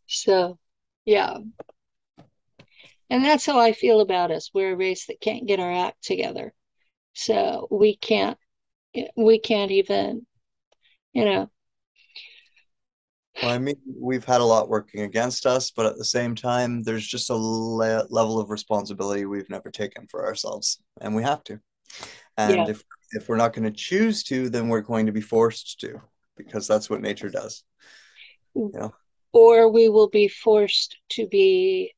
So, yeah. And that's how I feel about us. We're a race that can't get our act together. So we can't even, you know, Well, I mean, we've had a lot working against us, but at the same time, there's just a level of responsibility we've never taken for ourselves, and we have to. And yeah. if we're not going to choose to, then we're going to be forced to, because that's what nature does, you know. Or we will be forced to be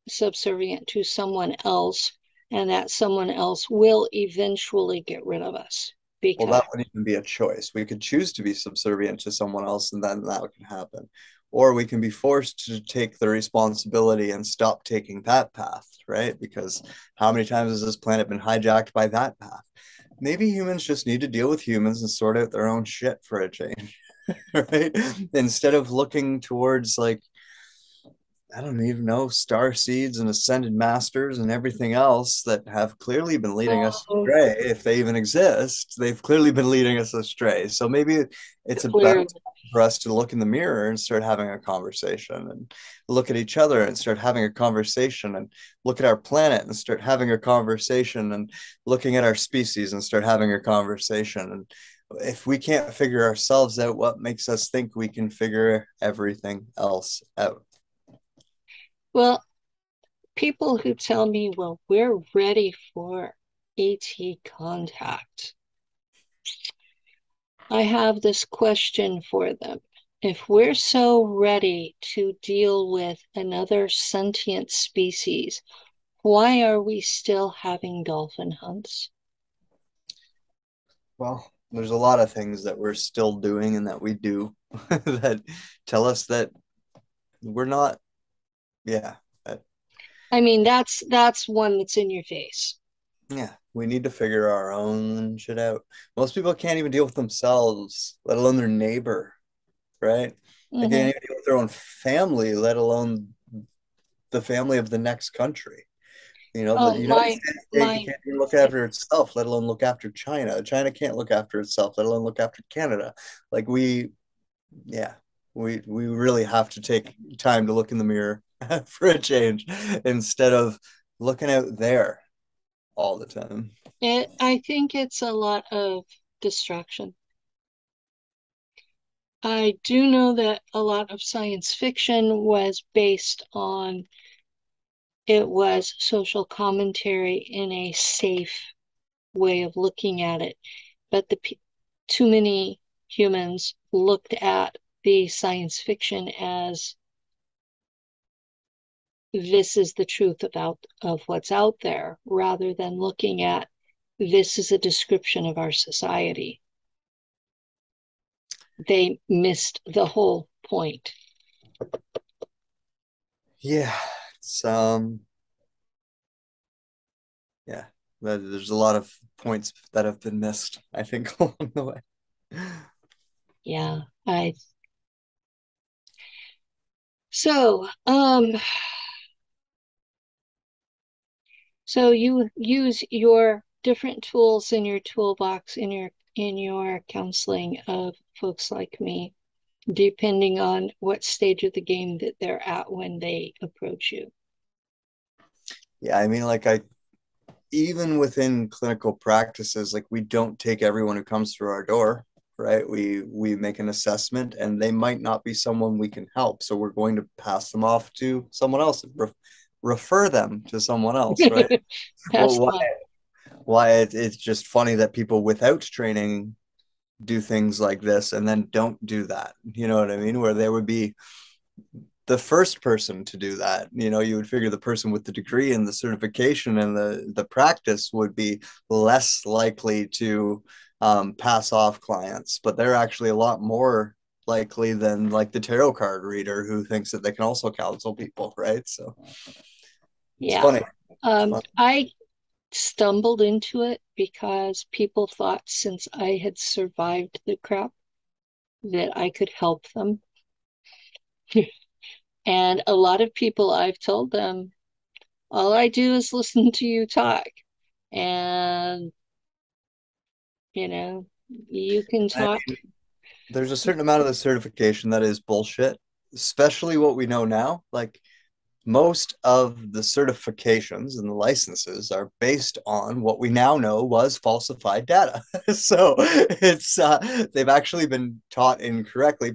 subservient to someone else, and that someone else will eventually get rid of us Well, because that wouldn't even be a choice. We could choose to be subservient to someone else, and then that can happen. Or we can be forced to take the responsibility and stop taking that path, right? Because how many times has this planet been hijacked by that path? Maybe humans just need to deal with humans and sort out their own shit for a change, right? Instead of looking towards like I don't even know, star seeds and ascended masters and everything else that have clearly been leading us oh, astray. If they even exist, they've clearly been leading us astray. So maybe it's a better clearly. time for us to look in the mirror and start having a conversation and look at each other and start having a conversation and look at our planet and start having a conversation and looking at our species and start having a conversation. And if we can't figure ourselves out, what makes us think we can figure everything else out? Well, people who tell me, well, we're ready for ET contact, I have this question for them. If we're so ready to deal with another sentient species, why are we still having dolphin hunts? Well, there's a lot of things that we're still doing and that we do that tell us that we're not, yeah, that, I mean, that's one that's in your face. yeah, we need to figure our own shit out. Most people can't even deal with themselves, let alone their neighbor, right? They Hmm. can't even deal with their own family, let alone the family of the next country. The Oh, United States my, can't even look after itself, let alone look after China. China can't look after itself, let alone look after Canada. Like yeah, we really have to take time to look in the mirror for a change instead of looking out there all the time. I think it's a lot of distraction. I do know that a lot of science fiction was based on it was social commentary in a safe way of looking at it, but too many humans looked at the science fiction as this is the truth about of what's out there rather than looking at this is a description of our society. They missed the whole point. Yeah, it's yeah, there's a lot of points that have been missed, I think, along the way. Yeah, I so so you use your different tools in your toolbox in your counseling of folks like me, depending on what stage of the game that they're at when they approach you. Yeah, I mean, like I even within clinical practices, like we don't take everyone who comes through our door, right? We make an assessment, and they might not be someone we can help, so we're going to pass them off to someone else, refer them to someone else, right? Pass Well, them on. why it's just funny that people without training do things like this and then don't do that. You know what I mean? Where they would be the first person to do that. You would figure the person with the degree and the certification and the practice would be less likely to pass off clients, but they're actually a lot more likely than like the tarot card reader who thinks that they can also counsel people, right? So it's Yeah. funny. It's fun. I stumbled into it because people thought since I had survived the crap that I could help them. And a lot of people I've told them, all I do is listen to you talk. And, you know, you can I talk. mean, there's a certain amount of the certification that is bullshit, especially what we know now. Like most of the certifications and the licenses are based on what we now know was falsified data. So it's they've actually been taught incorrectly.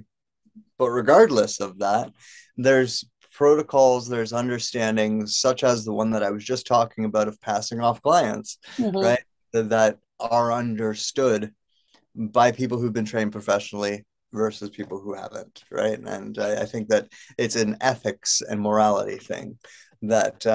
But regardless of that, there's protocols, there's understandings such as the one that I was just talking about of passing off clients, Mhm. right? That are understood by people who've been trained professionally versus people who haven't, right? And I think that it's an ethics and morality thing that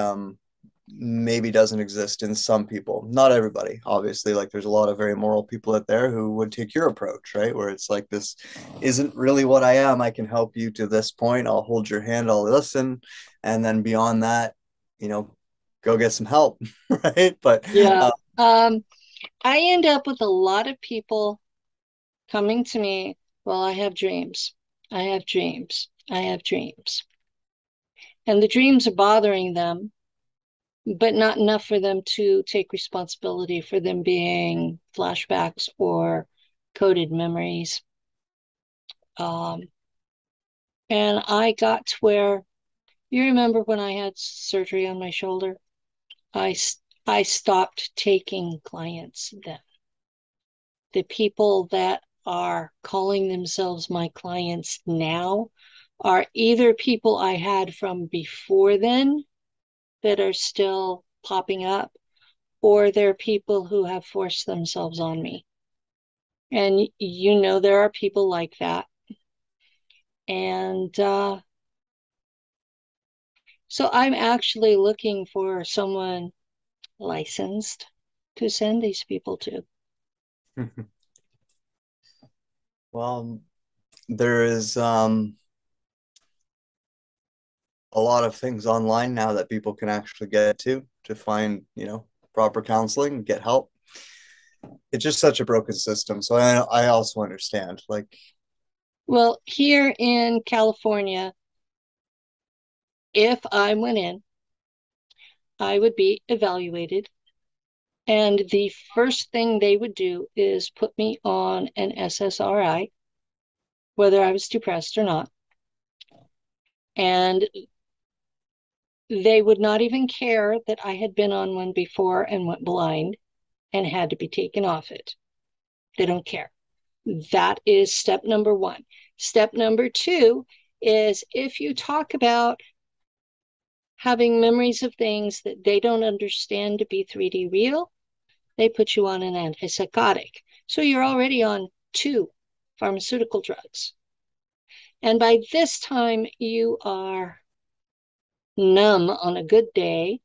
maybe doesn't exist in some people. Not everybody, obviously. Like there's a lot of very moral people out there who would take your approach, right? Where it's like, this isn't really what I am. I can help you to this point. I'll hold your hand. I'll listen. And then beyond that, you know, go get some help, right? But Yeah. Um, I end up with a lot of people coming to me, well, I have dreams. I have dreams. I have dreams. And the dreams are bothering them, but not enough for them to take responsibility for them being flashbacks or coded memories. Um, and I got to where you remember when I had surgery on my shoulder? I I stopped taking clients then. The people that are calling themselves my clients now are either people I had from before then that are still popping up, or they're people who have forced themselves on me. And there are people like that. And so I'm actually looking for someone licensed to send these people to. well, there is a lot of things online now that people can actually get to find, proper counseling, get help. It's just such a broken system. So I also understand. Like, Well, here in California, if I went in, I would be evaluated. And the first thing they would do is put me on an SSRI, whether I was depressed or not. And they would not even care that I had been on one before and went blind and had to be taken off it. They don't care. That is step number one. Step number two is if you talk about having memories of things that they don't understand to be 3D real, they put you on an antipsychotic. So you're already on two pharmaceutical drugs. And by this time, you are numb on a good day,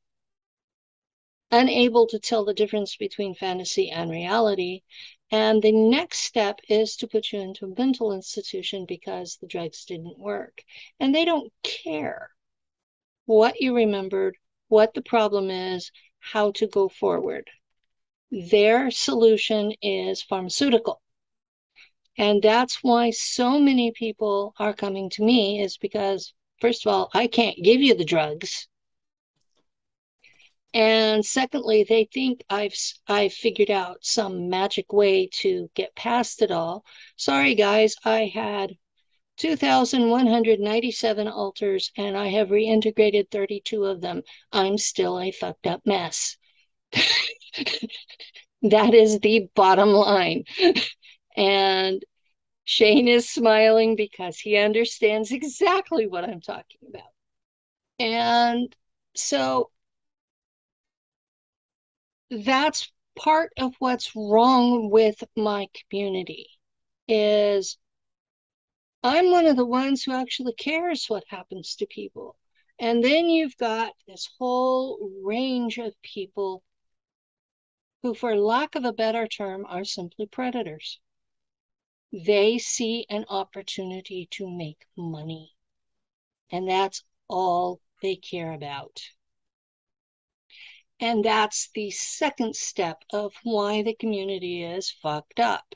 unable to tell the difference between fantasy and reality. And the next step is to put you into a mental institution because the drugs didn't work. And they don't care what you remembered, what the problem is, how to go forward. Their solution is pharmaceutical. And that's why so many people are coming to me, is because, first of all, I can't give you the drugs. And secondly, they think I've figured out some magic way to get past it all. Sorry, guys, I had 2,197 alters and I have reintegrated 32 of them. I'm still a fucked up mess. That is the bottom line. And Shane is smiling because he understands exactly what I'm talking about. And so that's part of what's wrong with my community is I'm one of the ones who actually cares what happens to people. And then you've got this whole range of people who, for lack of a better term, are simply predators. They see an opportunity to make money, and that's all they care about. And that's the second step of why the community is fucked up.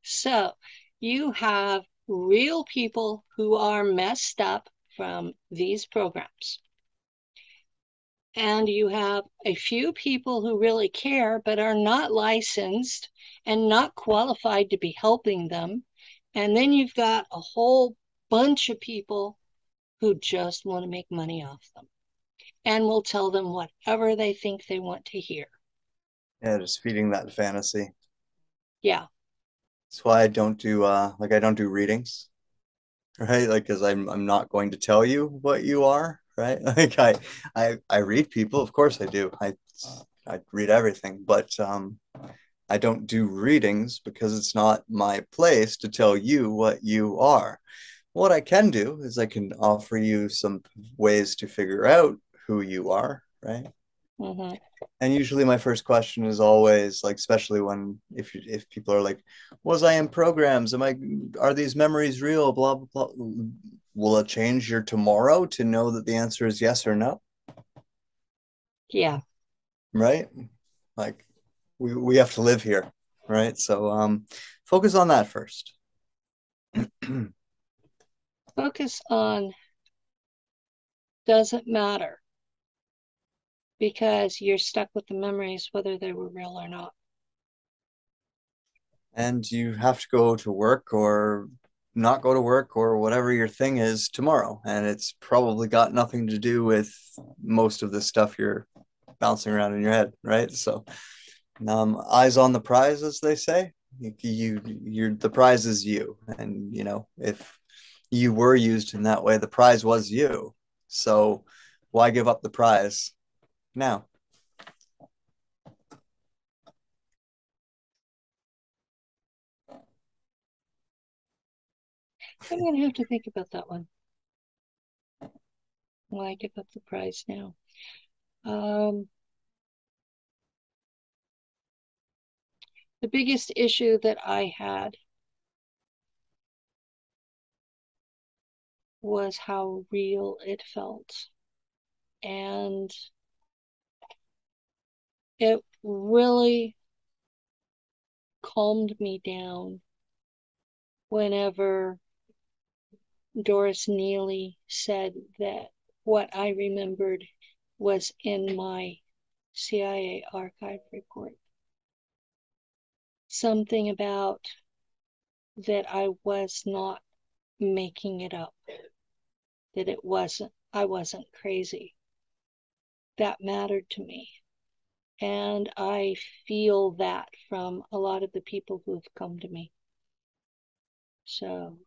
So you have real people who are messed up from these programs. And you have a few people who really care but are not licensed and not qualified to be helping them. And then you've got a whole bunch of people who just want to make money off them and will tell them whatever they think they want to hear. Yeah, just feeding that fantasy. Yeah. That's why I don't do like I don't do readings, right? Like because I'm not going to tell you what you are, right? Like I read people, of course I do. I read everything, but I don't do readings because it's not my place to tell you what you are. What I can do is I can offer you some ways to figure out who you are, right? Mm-hmm. And usually my first question is always like, especially when if people are like, was I in programs? Are these memories real? Blah blah blah. Will it change your tomorrow to know that the answer is yes or no? Yeah. Right? Like we have to live here, right? So focus on that first. Focus on doesn't matter because you're stuck with the memories, whether they were real or not. And you have to go to work or not go to work or whatever your thing is tomorrow. And it's probably got nothing to do with most of the stuff you're bouncing around in your head, right? So, eyes on the prize, as they say. You're the prize is you, and if you were used in that way, the prize was you. So, why give up the prize now? I'm going to have to think about that one. Why give up the prize now? Um, the biggest issue that I had was how real it felt. And it really calmed me down whenever Doris Neely said that what I remembered was in my CIA archive report. Something about that I was not making it up, that I wasn't crazy. That mattered to me. And I feel that from a lot of the people who have come to me. So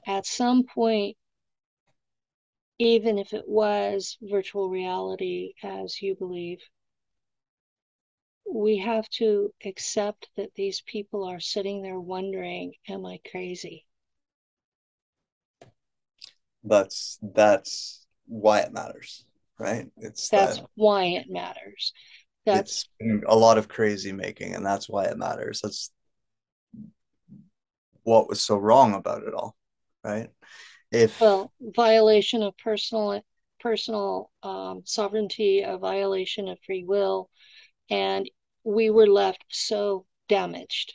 at some point, even if it was virtual reality, as you believe, we have to accept that these people are sitting there wondering, am I crazy? That's why it matters, right? It's That's that why it matters. That's, it's been a lot of crazy making, and that's why it matters. That's what was so wrong about it all, right? If well, violation of personal sovereignty, a violation of free will, and we were left so damaged.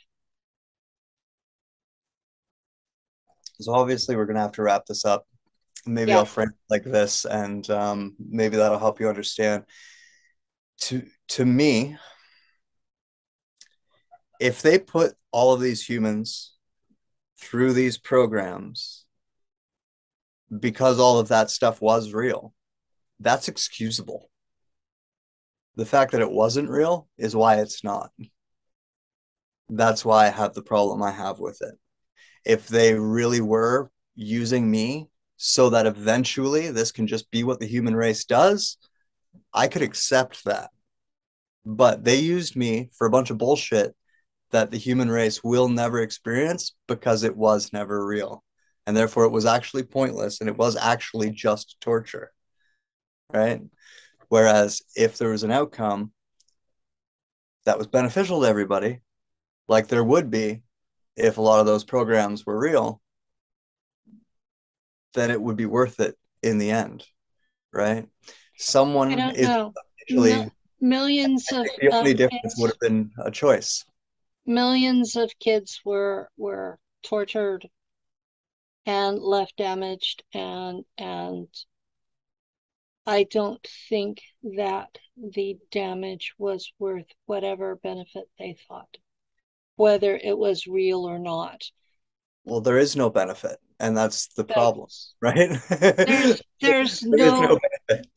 so obviously we're gonna have to wrap this up. Maybe Yeah. I'll frame it like this, and maybe that'll help you understand. To me, if they put all of these humans through these programs because all of that stuff was real, that's excusable. The fact that it wasn't real is why it's not. That's why I have the problem I have with it. If they really were using me so that eventually this can just be what the human race does, I could accept that. But they used me for a bunch of bullshit that the human race will never experience because it was never real. And therefore, it was actually pointless and it was actually just torture, right? Whereas if there was an outcome that was beneficial to everybody, like there would be if a lot of those programs were real, then it would be worth it in the end, right? I Someone don't is know. actually, Millions the only of difference would kids, have been a choice. millions of kids were tortured and left damaged, and I don't think that the damage was worth whatever benefit they thought, whether it was real or not. Well, there is no benefit, and that's the problem, That's right? there's There is no no, benefit.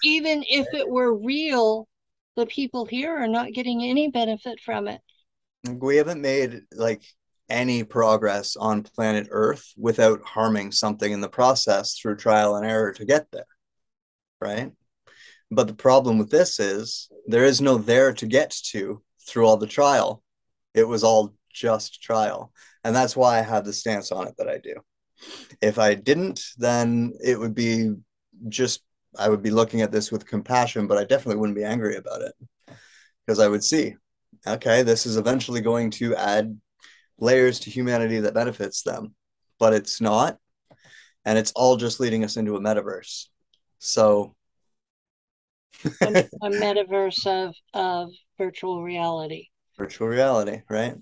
even if it were real, the people here are not getting any benefit from it. We haven't made like any progress on planet Earth without harming something in the process through trial and error to get there, right? But the problem with this is there is no there to get to through all the trial. It was all just trial. And that's why I have the stance on it that I do. If I didn't, then it would be just, I would be looking at this with compassion, but I definitely wouldn't be angry about it because I would see, okay, this is eventually going to add layers to humanity that benefits them, but it's not. And it's all just leading us into a metaverse. So, A metaverse of virtual reality. virtual reality, right?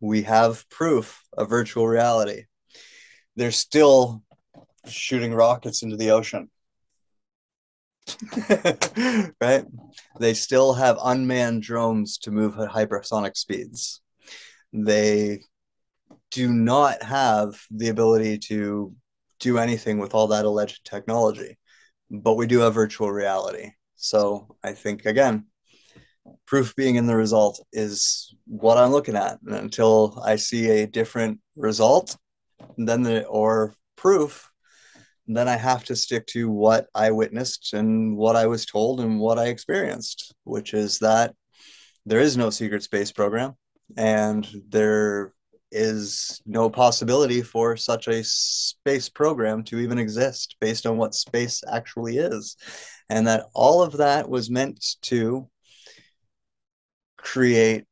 We have proof of virtual reality. They're still shooting rockets into the ocean, right? They still have unmanned drones to move at hypersonic speeds. They do not have the ability to do anything with all that alleged technology, but we do have virtual reality. So I think, again, proof being in the result is what I'm looking at. And until I see a different result, then or proof, then I have to stick to what I witnessed and what I was told and what I experienced, which is that there is no secret space program and there is no possibility for such a space program to even exist based on what space actually is. And that all of that was meant to create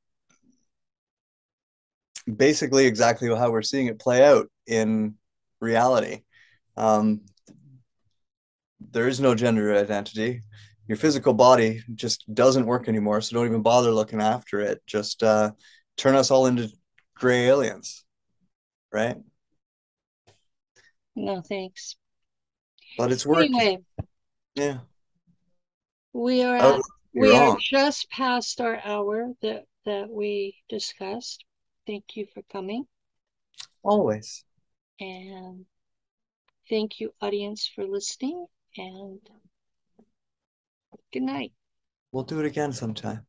basically exactly how we're seeing it play out in reality. Um, there is no gender identity. Your physical body just doesn't work anymore, so don't even bother looking after it. Just turn us all into gray aliens, right? No thanks. but it's working. Anyway, Yeah, we are I would at love to be we are wrong. just past our hour that we discussed. Thank you for coming, Always. and thank you, audience, for listening. And good night. We'll do it again sometime.